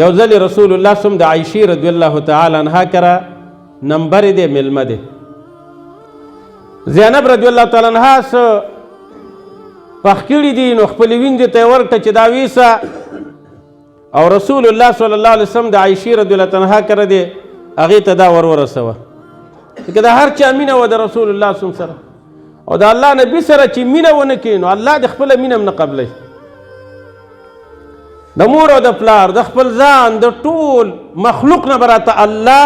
یو ځل رسول الله سم د عایشې رضی الله تعالی عنها کره نمبر دی میلمه دی زینب رضی الله تعالی عنها څه پخ کړي دي نو خپلې وینځې ته یې ورکړه چې دا ویسه او رسول الله صلی الله علیه وسلم د عایشې رضی الله عنها کره دی هغې ته دا ورسوه که د هر چا مینه وه د رسول الله صلی سره او د الله نبي سره چې مینه ونه کړي نو الله د خپله مینه هم نه قبلوي د مور او د پلار د خپل ځان د ټول مخلوق نه به راته الله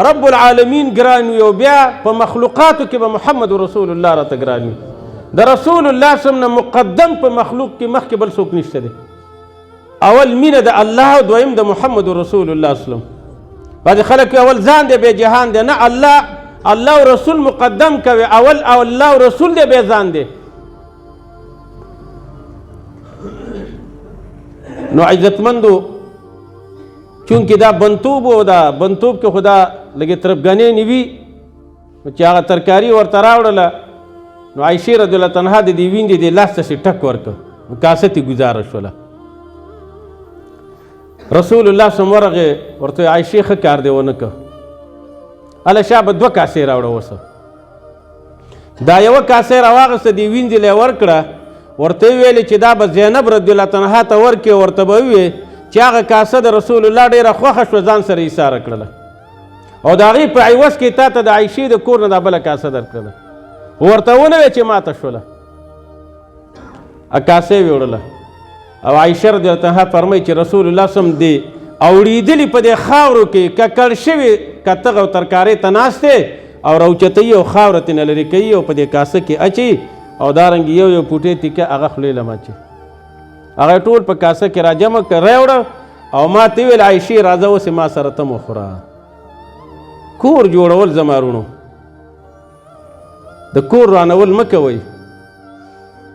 رب العالمین ګران وي او بیا په مخلوقاتو کې به محمد رسول الله راته ګران وي د رسول الله صلی الله مقدم په مخلوق کې مخکې بل څوک نشته دی اول مینه د الله او دویم د محمد رسول الله صلی بعضې خلک اول ځان دی بیا جهان دی نه الله او رسول مقدم کوي اول الله او رسول دی بیا ځان دی نو عزتمندو چونکې دا بنتوب و دا بنتوب کې خو دا لږې طرفګنې نه وي چې هغه ترکاري ورته راوړله نو عایشې رضی الله عنها د دې ویندې د لاس ته ټک ورکړ نو کاسه تې ګزاره شوله رسول الله سم ورغې ورته عایشې ښه کار دی ونه که هله شا به 2 کاسې راوړه اوسه دا یوه کاسې راواغسته دې ویندې له یې ورکړه ورته یې ویلې چې دا به زینب رضی الله عنها ته ورکړې ورته به وویې چې هغه کاسه د رسول الله ډېره خوښه شوه ځان سره ایساره کړله او د هغې په عوض کې تا ته د عایشې د کور نه دا بله کاسه درکړله ورته ونه وی چې ماته شوله کاسې یې وړله او عایشه رضی الله عنها فرمایي چې رسول الله سم دی اوړېدلي په دې خاورو کې ککړ شوي کتغ او ترکارۍ ته ناست دی او راوچتوي او خاوره ترېنه لرې کوي او په دې کاسه کې اچوي او دارنګې یو پوټې تیکه هغه خولې له مچي هغه ټول په کاسه کې راجمع کړ راوړه او ما ته ویل عایشې راځه اوس ما سره ته وخوره کور جوړول زمارونو د کور رانول مه کوئ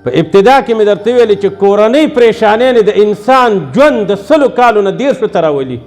په ابتدا کې مې درته ویلې چې کورنۍ پریشانۍ د انسان ژوند د 100 کالو نه 10 ته راولي